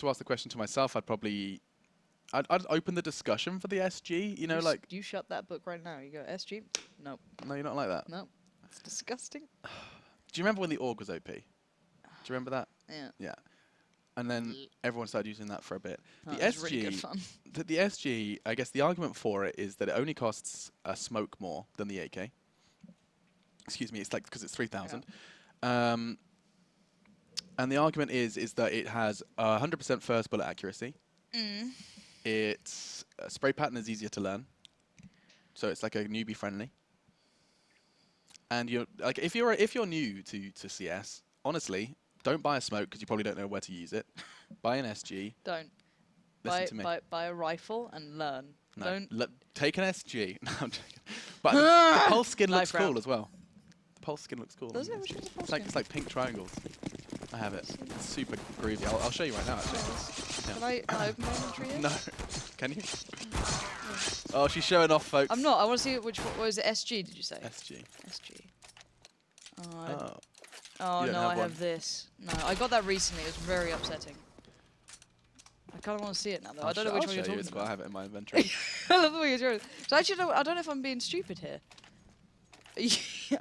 to ask the question to myself, I'd open the discussion for the SG. You know, like you shut that book right now. You go SG. No. No, you're not like that. No. It's disgusting. Do you remember when the org was OP? Do you remember that? Yeah. Yeah. And then everyone started using that for a bit. Oh, The it was SG, really good fun. the SG, I guess the argument for it is that it only costs a smoke more than the AK. Excuse me, it's like because it's 3,000. Yeah. And the argument is that it has 100% first bullet accuracy. Its spray pattern is easier to learn, so it's like a newbie friendly. And you're like, if you're new to CS, honestly, don't buy a smoke because you probably don't know where to use it. Buy an SG. Don't. Listen to me. Buy a rifle and learn. No, Don't. take an SG. No, I'm joking. But the pulse skin looks cool as well. The pulse skin looks cool. Does it? Which one's the pulse skin? It's like pink triangles. I have it. It's super groovy. I'll show you right now, actually. Yeah. Can I open my inventory here? No. Can you? Oh, she's showing off, folks. I'm not. I want to see which one. What was it? SG, did you say? SG. SG. Oh, no, I have this. No, I got that recently. It was very upsetting. I kind of want to see it now, though. I don't know which one you're talking about. I have it in my inventory. I love the way you're doing it. So actually, I don't know if I'm being stupid here.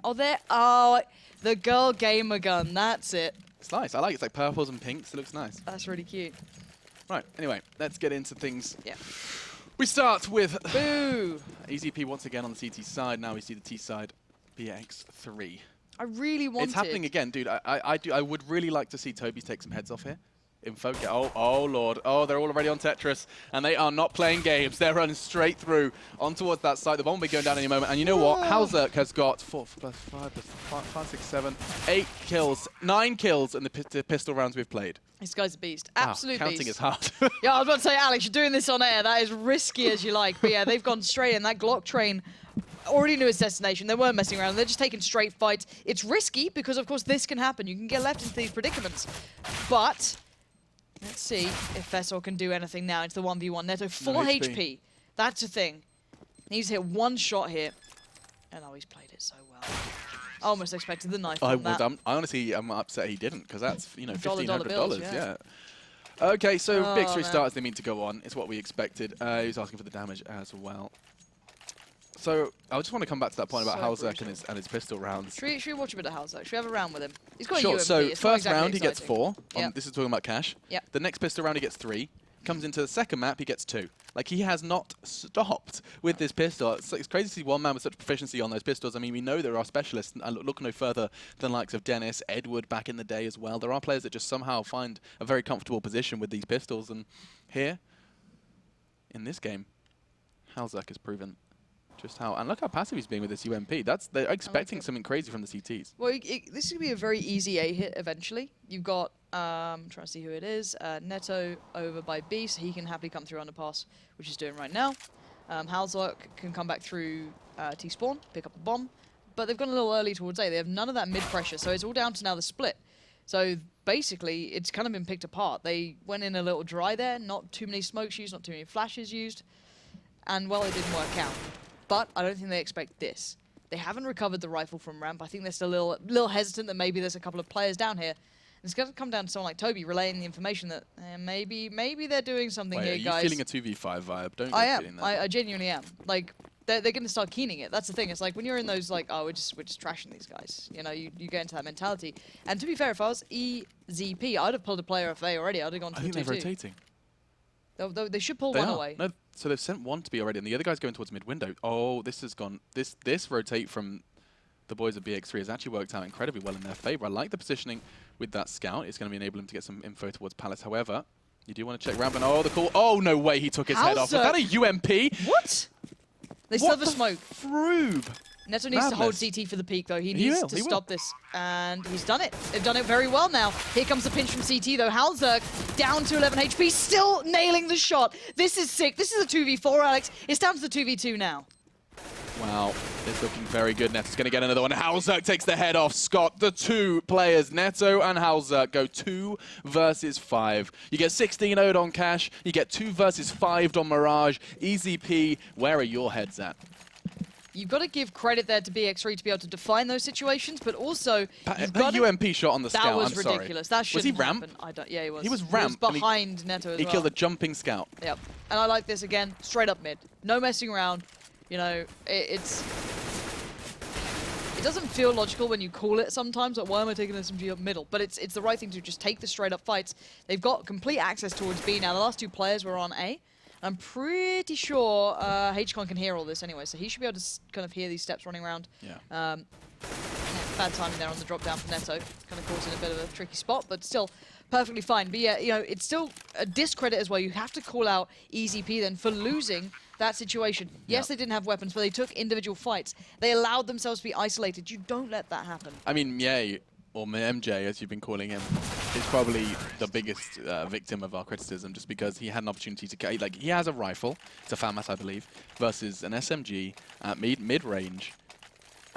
Oh, the girl gamer gun. That's it. It's nice. I like it. It's like purples and pinks. It looks nice. That's really cute. Right. Anyway, let's get into things. Yeah. We start with Boo. EZP once again on the CT side. Now we see the T side, BX3. I really wanted. It's happening again, dude. I would really like to see Toby take some heads off here. Info. Oh lord. Oh, they're already on Tetris, and they are not playing games. They're running straight through on towards that side. The bomb will be going down any moment. And you know what? Halzerk has got 4 plus 5 plus 5, 6, 7, 8 kills, 9 kills in the pistol rounds we've played. This guy's a beast. Absolute counting beast. is hard. Yeah, I was about to say, Alex, you're doing this on air. That is risky as you like. But yeah, they've gone straight in. That Glock train already knew its destination. They weren't messing around. They're just taking straight fights. It's risky because, of course, this can happen. You can get left into these predicaments. But let's see if Vessel can do anything now. It's the 1v1. Neto, 4 HP. That's the thing. Needs to hit one shot here. And oh, he's played it so well. I almost expected the knife on that. I honestly am upset he didn't, because that's, you know, $1,500. Yeah. Okay, so BX3 starts, they mean to go on. It's what we expected. He was asking for the damage as well. So I just want to come back to that point about Halzerk and his pistol rounds. Should we watch a bit of Halzerk? Should we have a round with him? He's got a UMP. So it's first round he gets 4. Yep. This is talking about cash. Yep. The next pistol round he gets 3. Comes into the second map, he gets 2. Like, he has not stopped with this pistol. It's crazy to see one man with such proficiency on those pistols. I mean, we know there are specialists, and look no further than the likes of Dennis, Edward back in the day as well. There are players that just somehow find a very comfortable position with these pistols. And here, in this game, Halzerk has proven just how, and look how passive he's being with this UMP. They're expecting something crazy from the CTs. Well, this is going to be a very easy A hit eventually. You've got, trying to see who it is, Neto over by B, so he can happily come through underpass, which he's doing right now. Halzerk can come back through T-spawn, pick up a bomb, but they've gone a little early towards A. They have none of that mid-pressure, so it's all down to now the split. So basically, it's kind of been picked apart. They went in a little dry there, not too many smokes used, not too many flashes used, and well, it didn't work out. But I don't think they expect this. They haven't recovered the rifle from ramp. I think they're still a little hesitant that maybe there's a couple of players down here. And it's going to come down to someone like Toby relaying the information that maybe they're doing something here, guys. Are you feeling a 2v5 vibe? Don't I am. Feeling that. I genuinely am. Like, they're going to start keening it. That's the thing. It's like when you're in those, like, oh, we're just trashing these guys. You know, you get into that mentality. And to be fair, if I was EZP, I'd have pulled a player off A already. I'd have gone to 2-2. I think they're rotating. They should pull one away. No, so they've sent one to be already, and the other guy's going towards mid window. Oh, this has gone. This rotate from the boys of BX3 has actually worked out incredibly well in their favor. I like the positioning with that scout. It's going to enable him to get some info towards Palace. However, you do want to check ramp, and oh, the call. Oh, no way, he took his head off. Was that a UMP? What? They still have a smoke. Froob. Neto needs to hold CT for the peak, though. He needs to stop this, and he's done it. They've done it very well now. Here comes the pinch from CT, though. Halzerk down to 11 HP, still nailing the shot. This is sick. This is a 2v4, Alex. It's down to the 2v2 now. Wow, it's looking very good. Neto's going to get another one. Halzerk takes the head off Scott. The 2 players, Neto and Halzerk, go 2 versus 5. You get 16-0'd on Cash. You get 2 versus 5'd on Mirage. EZP, where are your heads at? you've got to give credit there to BX3 to be able to define those situations, but also you've got that UMP shot on the scout, that was I'm ridiculous. Sorry. That shouldn't Was he ramp? happen. I don't. Yeah, he was. He was ramp. He was behind Neto as he well. killed a jumping scout. Yep. And I like this again, straight up mid. No messing around. You know, it doesn't feel logical when you call it sometimes, like, why am I taking SMG up middle? But it's the right thing to just take the straight up fights. They've got complete access towards B now. The last 2 players were on A. I'm pretty sure HCon can hear all this anyway, so he should be able to kind of hear these steps running around. Yeah. Bad timing there on the drop down for Neto. Kind of causing a bit of a tricky spot, but still perfectly fine. But yeah, you know, it's still a discredit as well. You have to call out EZP then for losing that situation. Yes, they didn't have weapons, but they took individual fights. They allowed themselves to be isolated. You don't let that happen. I mean, yeah, or MJ, as you've been calling him, is probably the biggest victim of our criticism, just because he had an opportunity to, like, he has a rifle, it's a FAMAS, I believe, versus an SMG at mid-range,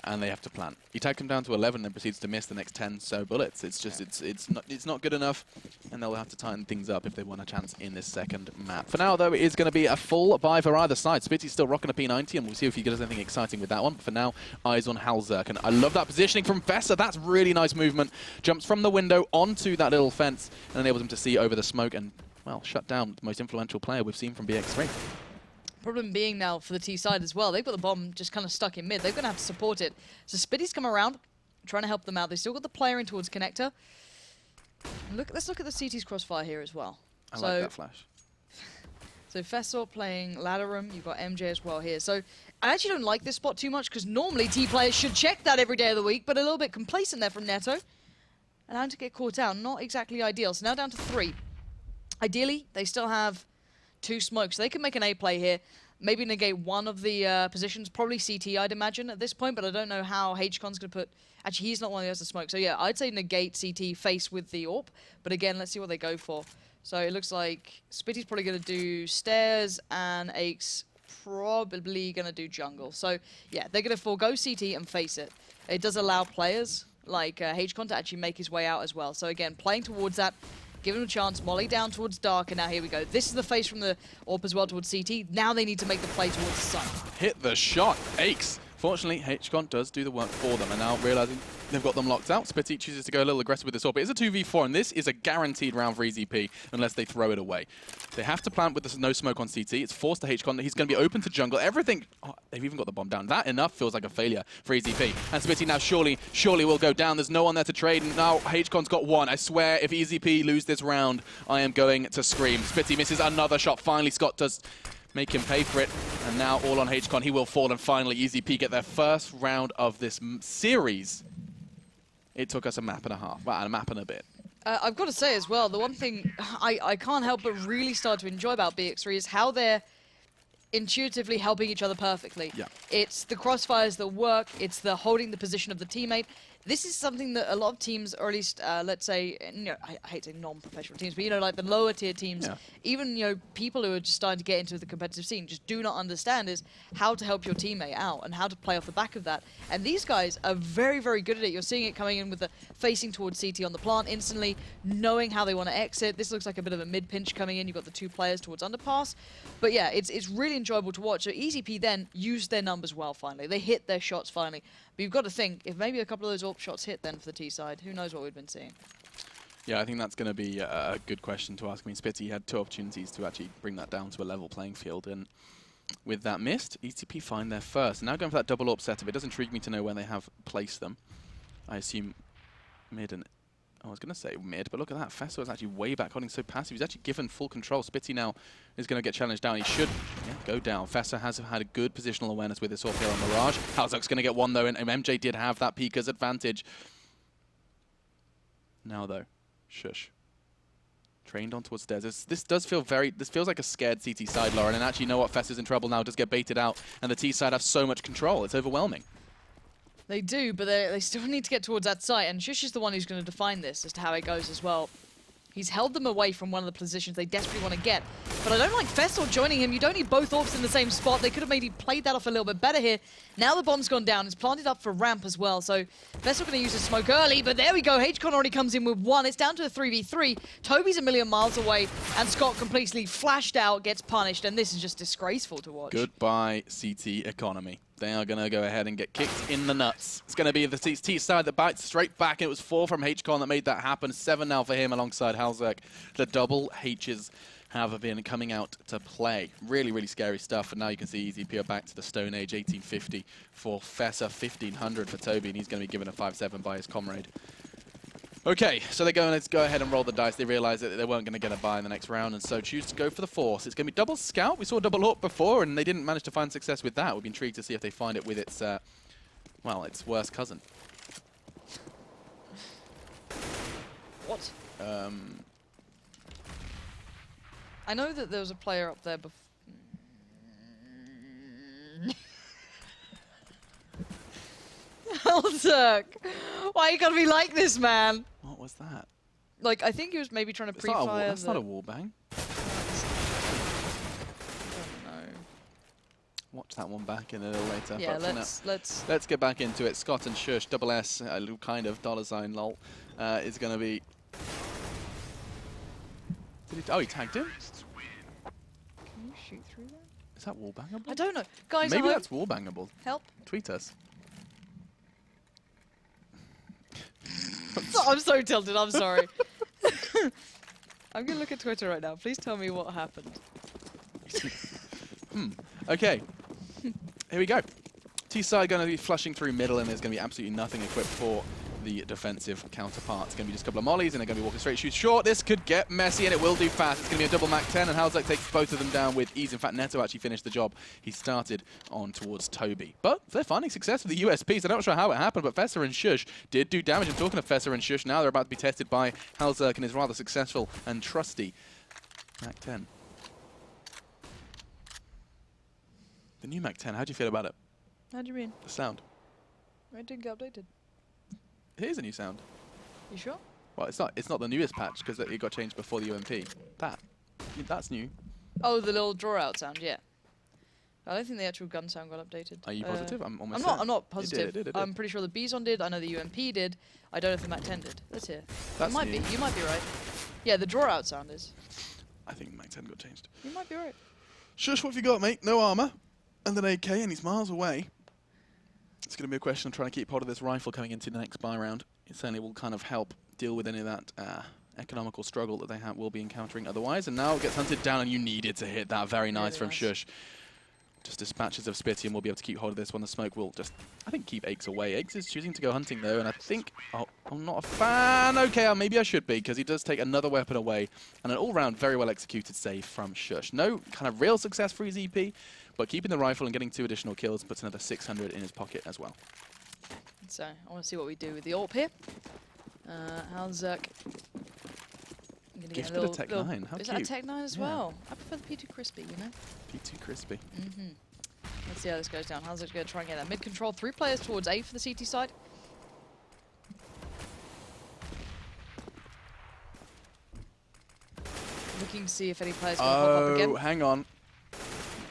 and they have to plant. He tagged him down to 11 and proceeds to miss the next 10 so bullets. It's just, it's not good enough, and they'll have to tighten things up if they want a chance in this second map. For now, though, it is going to be a full buy for either side. Spitty's still rocking a P90, and we'll see if he does anything exciting with that one. But for now, eyes on Halzerk, and I love that positioning from Fessa. That's really nice movement. Jumps from the window onto that little fence and enables him to see over the smoke and, well, shut down the most influential player we've seen from BX3. Problem being now for the T side as well, they've got the bomb just kind of stuck in mid. They're going to have to support it. So Spitty's come around, trying to help them out. They've still got the player in towards connector. Let's look at the CT's crossfire here as well. I like that flash. So Fessor playing ladder room. You've got MJ as well here. So I actually don't like this spot too much because normally T players should check that every day of the week, but a little bit complacent there from Neto. And having to get caught out, not exactly ideal. So now down to 3. Ideally, they still have 2 smokes. So they can make an A play here. Maybe negate one of the positions. Probably CT, I'd imagine, at this point, but I don't know how HCon's going to put... Actually, he's not one who has the smoke. So yeah, I'd say negate CT face with the AWP. But again, let's see what they go for. So it looks like Spitty's probably going to do stairs, and Ake's probably going to do jungle. So yeah, they're going to forego CT and face it. It does allow players like HCon to actually make his way out as well. So again, playing towards that, give him a chance. Molly down towards dark, and now here we go. This is the face from the AWP as well towards CT. Now they need to make the play towards the sun. Hit the shot. Aches. Fortunately, HCon does do the work for them, and now realizing they've got them locked out, Spitty chooses to go a little aggressive with this AWP. It's a 2v4, and this is a guaranteed round for EZP unless they throw it away. They have to plant with no smoke on CT. It's forced to HCon. He's going to be open to jungle. Everything... Oh, they've even got the bomb down. That enough feels like a failure for EZP. And Spitty now surely will go down. There's no one there to trade. And now HCon's got 1. I swear, if EZP lose this round, I am going to scream. Spitty misses another shot. Finally, Scott does make him pay for it. And now all on HCon. He will fall, and finally EZP get their first round of this series. It took us a map and a half, well, a map and a bit. I've got to say as well, the one thing I can't help but really start to enjoy about BX3 is how they're intuitively helping each other perfectly. Yeah. It's the crossfires that work, it's the holding the position of the teammate. This is something that a lot of teams, or at least, let's say, you know, I hate saying non-professional teams, but, you know, like the lower tier teams, even, you know, people who are just starting to get into the competitive scene just do not understand is how to help your teammate out and how to play off the back of that. And these guys are very, very good at it. You're seeing it coming in with the facing towards CT on the plant instantly, knowing how they want to exit. This looks like a bit of a mid-pinch coming in. You've got the 2 players towards underpass. But yeah, it's really enjoyable to watch. So EZP then used their numbers well finally. They hit their shots finally. But you've got to think, if maybe a couple of those AWP shots hit then for the T side, who knows what we've been seeing. Yeah, I think that's going to be a good question to ask. I mean, Spitty had 2 opportunities to actually bring that down to a level playing field, and with that missed, EZP find their first. And now going for that double AWP setup, it does intrigue me to know where they have placed them. I assume mid and... I was going to say mid, but look at that. Fesso is actually way back, holding so passive. He's actually given full control. Spitty now is going to get challenged down. He should go down. Fesso has had a good positional awareness with this AWP here on Mirage. Halzerk's going to get 1, though, and MJ did have that Pika's advantage. Now, though, shush. Trained on towards stairs. This does feel this feels like a scared CT side, Lauren, and actually, you know what? Fesso's in trouble now, does get baited out, and the T side have so much control. It's overwhelming. They do, but they still need to get towards that site, and Shush is the one who's going to define this as to how it goes as well. He's held them away from one of the positions they desperately want to get. But I don't like Fessor joining him. You don't need both AWPs in the same spot. They could have maybe played that off a little bit better here. Now the bomb's gone down. It's planted up for ramp as well. So Fessor going to use the smoke early, but there we go. HCon already comes in with 1. It's down to a 3v3. Toby's a million miles away, and Scott completely flashed out, gets punished, and this is just disgraceful to watch. Goodbye, CT economy. They are going to go ahead and get kicked in the nuts. It's going to be the T side that bites straight back, and it was 4 from HCon that made that happen. 7 now for him alongside Halzerk. The double H's have been coming out to play. Really, really scary stuff. And now you can see EZP are back to the Stone Age, 1850 for Fessa, 1500 for Toby, and he's going to be given a 5-7 by his comrade. Okay, so they're going to go ahead and roll the dice. They realize that they weren't going to get a bye in the next round, and so choose to go for the Force. It's going to be double Scout. We saw double Hawk before, and they didn't manage to find success with that. We'll be intrigued to see if they find it with its, well, its worst cousin. What? I know that there was a player up there before. Halzerk! Why you gotta be like this, man? What was that? Like, I think he was maybe trying to pre-fire. That's not a wallbang. I don't know. Watch that one back in a little later. Yeah, but let's get back into it. Scott and Shush, double S, kind of $ lol, is going to be. Oh, he tagged him. Can you shoot through that? Is that wallbangable? I don't know, guys. Maybe that's wallbangable. Help! Tweet us. I'm so tilted. I'm sorry. I'm gonna look at Twitter right now. Please tell me what happened. Okay. Here we go. T-side going to be flushing through middle, and there's going to be absolutely nothing equipped for the defensive counterpart. It's going to be just a couple of mollies, and they're going to be walking straight, shoot short. This could get messy, and it will do fast. It's going to be a double Mac 10, and Halzerk takes both of them down with ease. In fact, Neto actually finished the job. He started on towards Toby. But they're finding success with the USPs. I'm not sure how it happened, but Fessa and Shush did do damage. And talking of Fessa and Shush, now they're about to be tested by Halzerk and his rather successful and trusty Mac 10. The new Mac 10, how do you feel about it? How do you mean? The sound. It didn't get updated. It is a new sound. You sure? Well, it's not the newest patch because it got changed before the UMP. That's new. Oh, the little draw out sound, yeah. I don't think the actual gun sound got updated. Are you positive? I'm almost I'm not positive. It did. I'm pretty sure the Bison did. I know the UMP did. I don't know if the Mac 10 did. Let's hear. That's might new. be. You might be right. Yeah, the draw out sound is. I think Mac 10 got changed. You might be right. Shush, what have you got, mate? No armor and an AK, and he's miles away. It's going to be a question of trying to keep hold of this rifle coming into the next buy round. It certainly will kind of help deal with any of that economical struggle that they will be encountering otherwise. And now it gets hunted down, and you needed to hit that. Very nice from Shush. Just dispatches of Spitty, and we'll be able to keep hold of this one. The smoke will just, I think, keep Aches away. Aches is choosing to go hunting, though, and I think... Oh, I'm not a fan. Okay, maybe I should be, because he does take another weapon away. And an all-round, very well-executed save from Shush. No kind of real success for his EP, but keeping the rifle and getting 2 additional kills puts another 600 in his pocket as well. So, I want to see what we do with the AWP here. Halzerk. Gifted a Tech 9, how is cute. that a Tech 9 as well? I prefer the P2 Crispy, you know? P2 Crispy. Let's see how this goes down. Halzerk's going to try and get that mid-control. 3 players towards A for the CT side. Looking to see if any players can pop up again. Oh, hang on.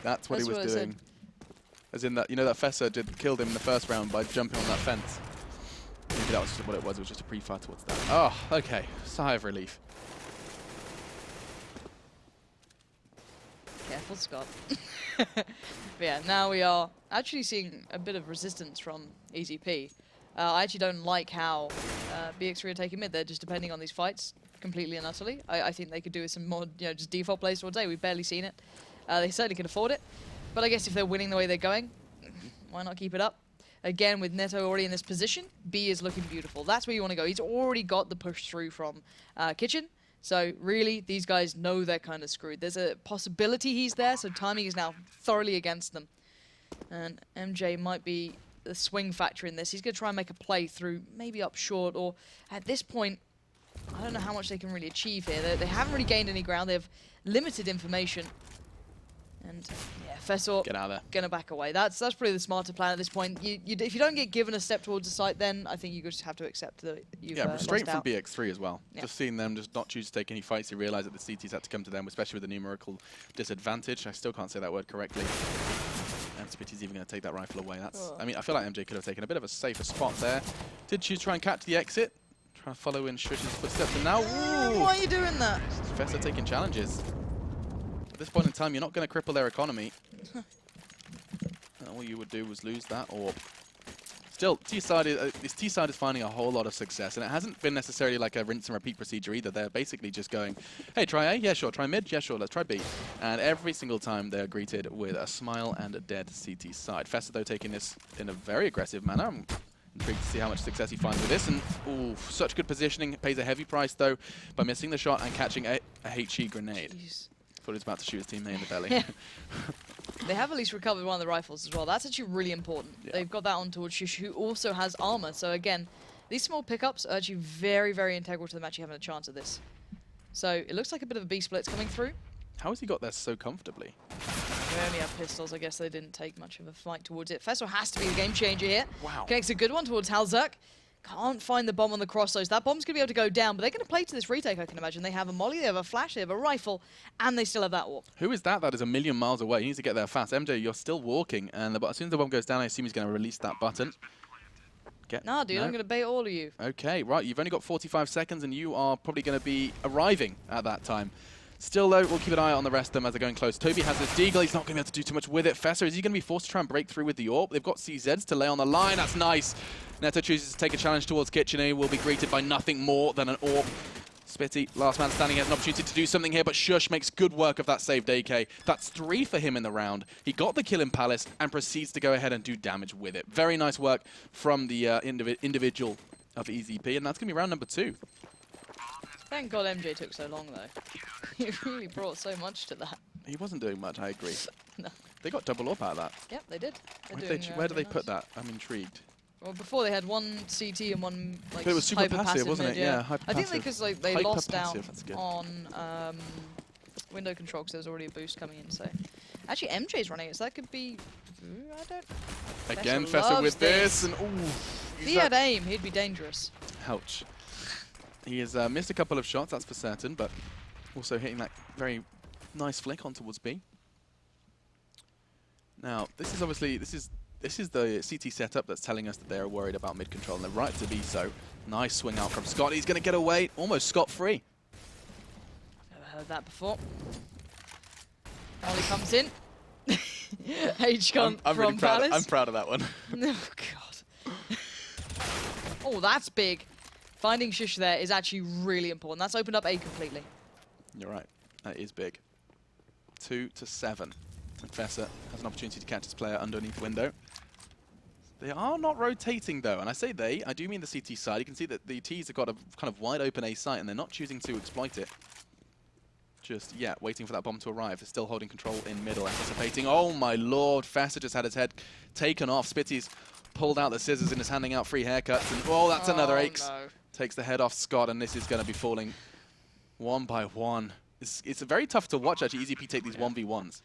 That's what he was doing. As in that, you know, that Fessa killed him in the first round by jumping on that fence. Maybe that was just what it was. It was just a pre-fire towards that. Oh, okay. Sigh of relief. Careful, Scott. But yeah, now we are actually seeing a bit of resistance from EZP. I actually don't like how BX3 are taking mid. They're just depending on these fights completely and utterly. I think they could do with some more, you know, just default plays towards A. We've barely seen it. They certainly can afford it. But I guess if they're winning the way they're going, why not keep it up? Again, with Neto already in this position, B is looking beautiful. That's where you want to go. He's already got the push through from Kitchen. So really, these guys know they're kind of screwed. There's a possibility he's there, so timing is now thoroughly against them. And MJ might be the swing factor in this. He's going to try and make a play through, maybe up short, or at this point, I don't know how much they can really achieve here. They haven't really gained any ground. They have limited information. And yeah, Fessor Get out of there. Gonna back away. That's probably the smarter plan at this point. If you don't get given a step towards the site, then I think you just have to accept that you've restraint lost from out. BX3 as well. Yeah. Just seeing them just not choose to take any fights, you realise that the CTs had to come to them, especially with the numerical disadvantage. I still can't say that word correctly. And Spitty's even going to take that rifle away. That's. I mean, I feel like MJ could have taken a bit of a safer spot there. Did choose to try and catch the exit. Trying to follow in Shush's footsteps, and now, ooh! Why are you doing that? Fessa taking challenges. At this point in time, you're not going to cripple their economy. all you would do was lose that orb. Still, this T-side is finding a whole lot of success, and it hasn't been necessarily like a rinse and repeat procedure either. They're basically just going, hey, try A? Yeah, sure. Try mid? Yeah, sure. Let's try B. And every single time they're greeted with a smile and a dead CT side. Fester, though, taking this in a very aggressive manner. I'm intrigued to see how much success he finds with this. And, ooh, such good positioning. Pays a heavy price, though, by missing the shot and catching a HE grenade. Jeez. Thought he was about to shoot his teammate in the belly. They have at least recovered one of the rifles as well. That's actually really important. Yeah. They've got that on towards Shush, who also has armor. So again, these small pickups are actually very, very integral to them actually having a chance at this. So it looks like a bit of a B split's coming through. How has he got there so comfortably? They only have pistols. I guess they didn't take much of a fight towards it. Fesso has to be the game changer here. Wow. Connects a good one towards Halzerk. Can't find the bomb on the crossroads. That bomb's going to be able to go down, but they're going to play to this retake, I can imagine. They have a molly, they have a flash, they have a rifle, and they still have that warp. Who is that? That is a million miles away. He needs to get there fast. MJ, you're still walking, and as soon as the bomb goes down, I assume he's going to release that button. Nah, dude, I'm going to bait all of you. Okay, right. You've only got 45 seconds, and you are probably going to be arriving at that time. Still, though, we'll keep an eye on the rest of them as they're going close. Toby has this deagle. He's not going to be able to do too much with it. Fesser, is he going to be forced to try and break through with the AWP? They've got CZs to lay on the line. That's nice. Neto chooses to take a challenge towards Kitchener. He will be greeted by nothing more than an AWP. Spitty, last man standing, has an opportunity to do something here, but Shush makes good work of that saved AK. That's 3 for him in the round. He got the kill in Palace and proceeds to go ahead and do damage with it. Very nice work from the individual of EZP, and that's going to be round number 2. Thank God MJ took so long, though. He really brought so much to that. He wasn't doing much, I agree. No. They got double up out of that. Yep, they did. Where do they put that? I'm intrigued. Well, before they had one CT and one like But it was super passive, wasn't mid, it? Yeah, hyper I think passive. because like they Hyper lost out passive, that's good. on window control because there was already a boost coming in. So actually MJ's running it, so that could be. I don't. Again, Fesser Fesser loves with this, and ooh. If he had aim, he'd be dangerous. Ouch. He has missed a couple of shots, that's for certain, but also hitting that very nice flick on towards B. Now, this is obviously this is the CT setup that's telling us that they are worried about mid control, and they're right to be so. Nice swing out from Scott. He's going to get away, almost scot-free. Never heard that before. Ollie comes in. H-Con I'm from really proud. Palace. I'm proud of that one. Oh God. Oh, that's big. Finding Shush there is actually really important. That's opened up A completely. You're right. That is big. 2-7. And Fesser has an opportunity to catch his player underneath window. They are not rotating, though. And I say they, I do mean the CT side. You can see that the Ts have got a kind of wide open A site, and they're not choosing to exploit it. Just, yeah, waiting for that bomb to arrive. They're still holding control in middle, anticipating. Oh, my lord. Fesser just had his head taken off. Spitty's pulled out the scissors and is handing out free haircuts. And, oh, that's another ace. No. Takes the head off Scott, and this is going to be falling one by one. It's very tough to watch, actually, EZP take these 1v1s.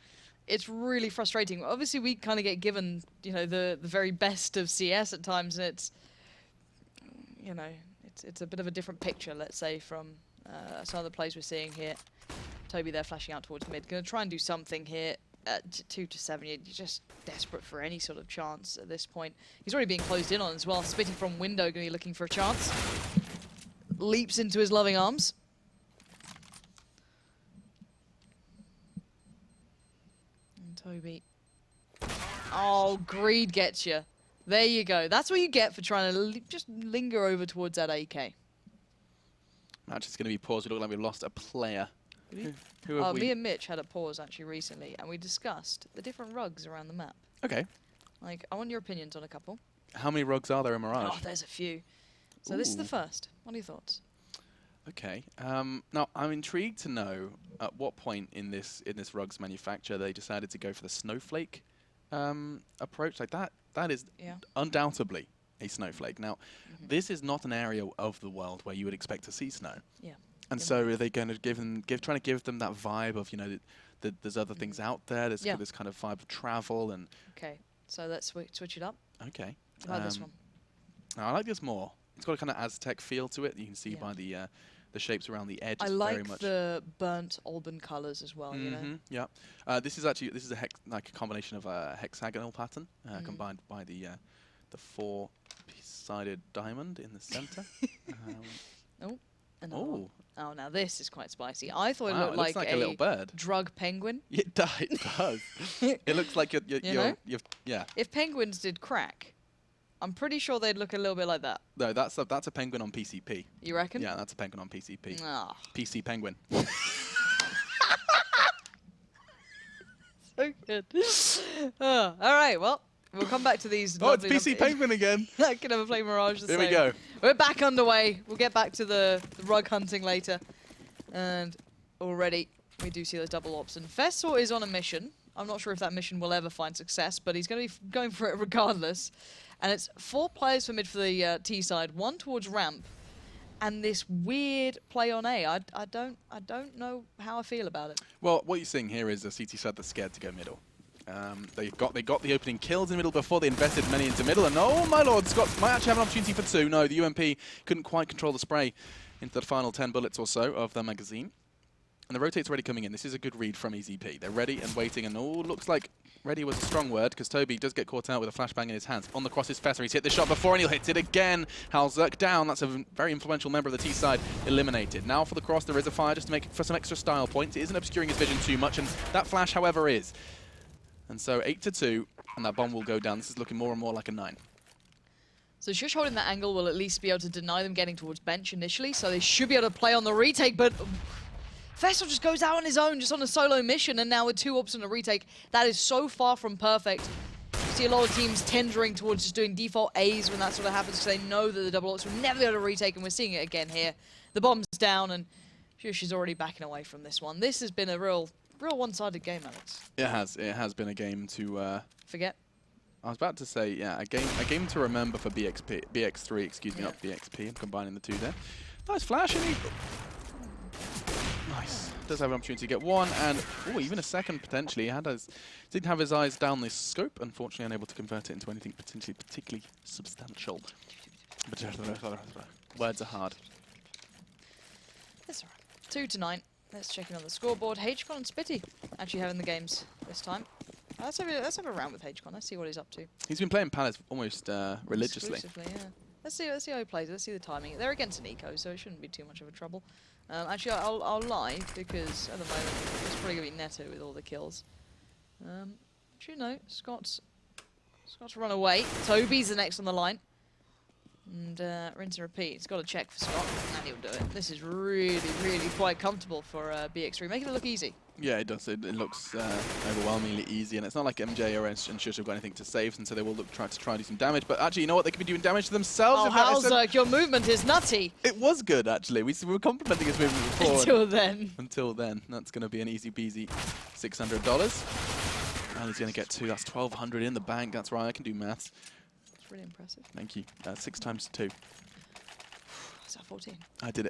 It's really frustrating. Obviously, we kind of get given, you know, the very best of CS at times, and it's, you know, it's a bit of a different picture, let's say, from some of the plays we're seeing here. Toby there flashing out towards mid. Going to try and do something here. 2-7, you're just desperate for any sort of chance at this point. He's already being closed in on as well. Spitty from window going to be looking for a chance. Leaps into his loving arms. And Toby. Oh, greed gets you. There you go. That's what you get for trying to just linger over towards that AK. Match is going to be paused. We look like we've lost a player. Who have we? Me and Mitch had a pause actually recently, and we discussed the different rugs around the map. Okay. Like, I want your opinions on a couple. How many rugs are there in Mirage? Oh, there's a few. So this is the Ooh. first. What are your thoughts? Okay. Now, I'm intrigued to know at what point in this rugs manufacture they decided to go for the snowflake approach. Like that is undoubtedly a snowflake. Now, this is not an area of the world where you would expect to see snow. Yeah. And so are they going to trying to give them that vibe of, you know, that there's other things out there. There's this kind of vibe of travel and. Okay, so let's switch it up. Okay. How about this one? I like this more. It's got a kind of Aztec feel to it. You can see by the shapes around the edge. I very like much the burnt Alban colours as well. You know. Yeah. This is a like a combination of a hexagonal pattern combined by the 4-sided diamond in the center. Oh, another Oh, one. Oh, now this is quite spicy. I thought Wow, it looked looks like a little bird. drug penguin. It does. It looks like you're yeah. If penguins did crack, I'm pretty sure they'd look a little bit like that. No, that's a penguin on PCP. You reckon? Yeah, that's a penguin on PCP. Ah. PC penguin. So good. All right, well, we'll come back to these. Oh, it's PC penguin again. I can never play Mirage the Here same. we go. We're back underway. We'll get back to the rug hunting later. And already we do see the double ops. And Fessor is on a mission. I'm not sure if that mission will ever find success, but he's going to be going for it regardless. And it's 4 players for mid for the T side, 1 towards ramp, and this weird play on A. I don't know how I feel about it. Well, what you're seeing here is a CT side that's scared to go middle. They got the opening kills in the middle before they invested many into middle, and oh my lord, Scott might actually have an opportunity for 2. No, the UMP couldn't quite control the spray into the final 10 bullets or so of the magazine. And the rotate's already coming in. This is a good read from EZP. They're ready and waiting, and oh, looks like ready was a strong word, because Toby does get caught out with a flashbang in his hands. On the cross is Fessor. He's hit the shot before, and he'll hit it again. Halzerk down. That's a very influential member of the T side eliminated. Now for the cross, there is a fire just to make for some extra style points. It isn't obscuring his vision too much, and that flash, however, is. And so 8-2, and that bomb will go down. This is looking more and more like a 9. So Shush holding that angle will at least be able to deny them getting towards bench initially, so they should be able to play on the retake, but Fessor just goes out on his own, just on a solo mission, and now with 2 ops and a retake, that is so far from perfect. You see a lot of teams tendering towards just doing default A's when that sort of happens, because they know that the double ops will never be able to retake, and we're seeing it again here. The bomb's down, and Shush is already backing away from this one. This has been a real one-sided game, Alex. It has. It has been a game to forget. I was about to say, yeah, a game to remember for BX3. Excuse me, not BXP. I'm combining the 2 there. Nice flash, and nice. Does have an opportunity to get 1, and even a second potentially. Didn't have his eyes down this scope. Unfortunately, unable to convert it into anything particularly substantial. Words are hard. That's all right. 2-9. Let's check in on the scoreboard. HCon and Spitty actually having the games this time. Let's have a round with HCon. Let's see what he's up to. He's been playing Palace almost religiously. Yeah. Let's see how he plays. Let's see the timing. They're against an eco, so it shouldn't be too much of a trouble. Actually, I'll lie, because at the moment it's probably going to be Neto with all the kills. Actually, no. Scott's run away. Toby's the next on the line. And rinse and repeat. It's got to check for Scott, and he'll do it. This is really, really quite comfortable for BX3, making it look easy. Yeah, it does. It looks overwhelmingly easy, and it's not like MJ or Shush have got anything to save, and so they will try to do some damage. But actually, you know what? They could be doing damage to themselves. Oh, Halzerk, your movement is nutty. It was good, actually. We were complimenting his movement before. Until then. Until then. That's going to be an easy peasy $600. And he's going to get 2. That's 1,200 in the bank. That's right. I can do maths. That's really impressive. Thank you. 6 times 2. Is that 14? I did it.